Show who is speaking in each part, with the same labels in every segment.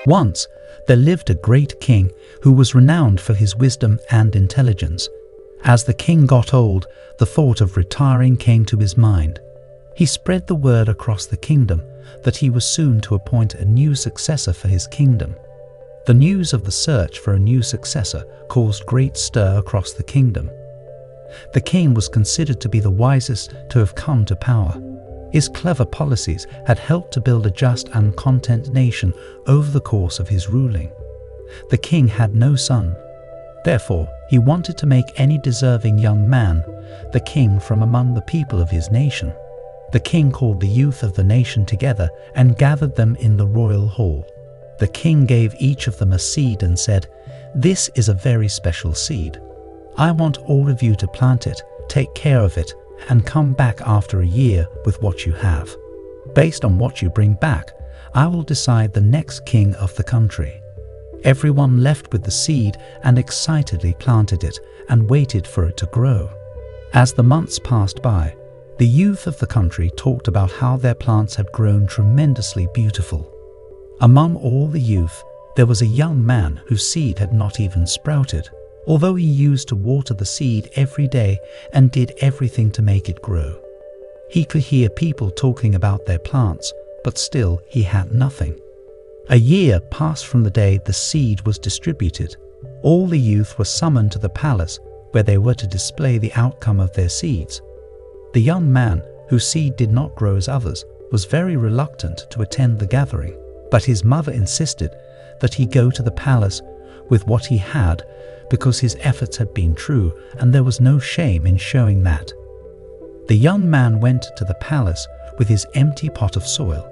Speaker 1: Once, there lived a great king who was renowned for his wisdom and intelligence. As the king got old, the thought of retiring came to his mind. He spread the word across the kingdom that he was soon to appoint a new successor for his kingdom. The news of the search for a new successor caused great stir across the kingdom. The king was considered to be the wisest to have come to power. His clever policies had helped to build a just and content nation over the course of his ruling. The king had no son. Therefore, he wanted to make any deserving young man the king from among the people of his nation. The king called the youth of the nation together and gathered them in the royal hall. The king gave each of them a seed and said, "This is a very special seed. I want all of you to plant it, take care of it, and come back after a year with what you have. Based on what you bring back, I will decide the next king of the country." Everyone left with the seed and excitedly planted it and waited for it to grow. As the months passed by, the youth of the country talked about how their plants had grown tremendously beautiful. Among all the youth, there was a young man whose seed had not even sprouted, although he used to water the seed every day and did everything to make it grow. He could hear people talking about their plants, but still he had nothing. A year passed from the day the seed was distributed. All the youth were summoned to the palace where they were to display the outcome of their seeds. The young man, whose seed did not grow as others, was very reluctant to attend the gathering, but his mother insisted that he go to the palace with what he had because his efforts had been true and there was no shame in showing that. The young man went to the palace with his empty pot of soil.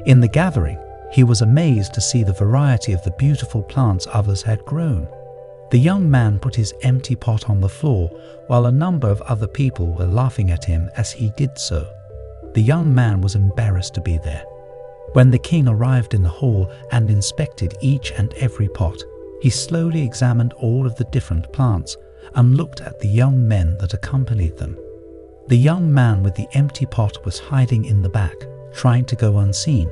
Speaker 1: In the gathering, he was amazed to see the variety of the beautiful plants others had grown. The young man put his empty pot on the floor while a number of other people were laughing at him as he did so. The young man was embarrassed to be there. When the king arrived in the hall and inspected each and every pot, he slowly examined all of the different plants and looked at the young men that accompanied them. The young man with the empty pot was hiding in the back, trying to go unseen,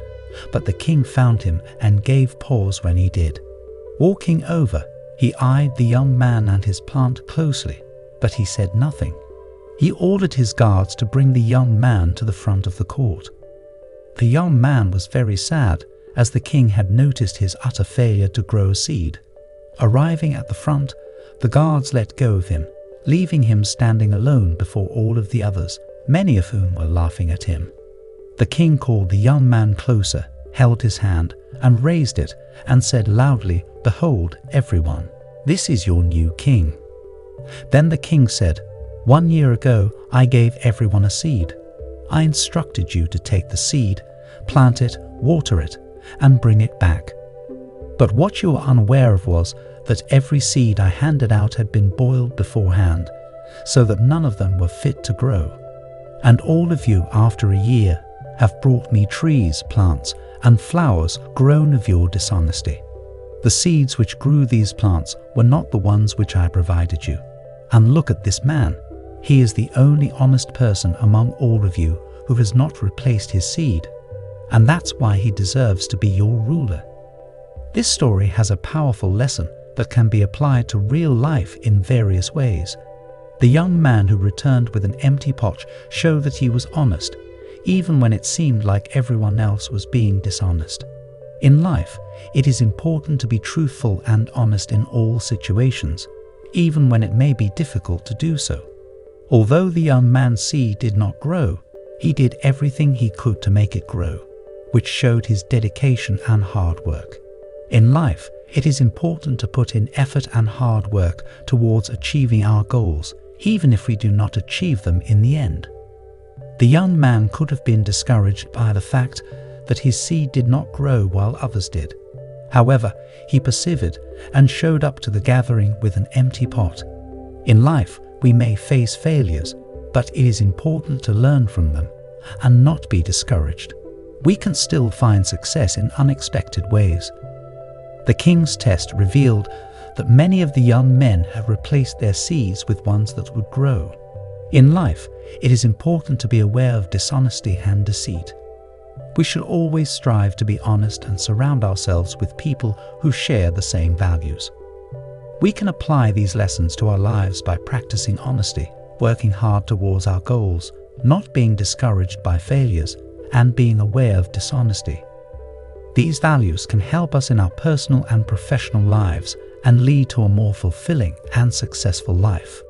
Speaker 1: but the king found him and gave pause when he did. Walking over, he eyed the young man and his plant closely, but he said nothing. He ordered his guards to bring the young man to the front of the court. The young man was very sad, as the king had noticed his utter failure to grow a seed. Arriving at the front, the guards let go of him, leaving him standing alone before all of the others, many of whom were laughing at him. The king called the young man closer, held his hand, and raised it, and said loudly, "Behold, everyone, this is your new king." Then the king said, "1 year ago, I gave everyone a seed. I instructed you to take the seed, plant it, water it, and bring it back. But what you were unaware of was that every seed I handed out had been boiled beforehand, so that none of them were fit to grow. And all of you, after a year, have brought me trees, plants, and flowers grown of your dishonesty. The seeds which grew these plants were not the ones which I provided you. And look at this man. He is the only honest person among all of you who has not replaced his seed, and that's why he deserves to be your ruler." This story has a powerful lesson that can be applied to real life in various ways. The young man who returned with an empty pot showed that he was honest, even when it seemed like everyone else was being dishonest. In life, it is important to be truthful and honest in all situations, even when it may be difficult to do so. Although the young man's seed did not grow, he did everything he could to make it grow, which showed his dedication and hard work. In life, it is important to put in effort and hard work towards achieving our goals, even if we do not achieve them in the end. The young man could have been discouraged by the fact that his seed did not grow while others did. However, he persevered and showed up to the gathering with an empty pot. In life, we may face failures, but it is important to learn from them and not be discouraged. We can still find success in unexpected ways. The king's test revealed that many of the young men have replaced their seeds with ones that would grow. In life, it is important to be aware of dishonesty and deceit. We should always strive to be honest and surround ourselves with people who share the same values. We can apply these lessons to our lives by practicing honesty, working hard towards our goals, not being discouraged by failures, and being aware of dishonesty. These values can help us in our personal and professional lives and lead to a more fulfilling and successful life.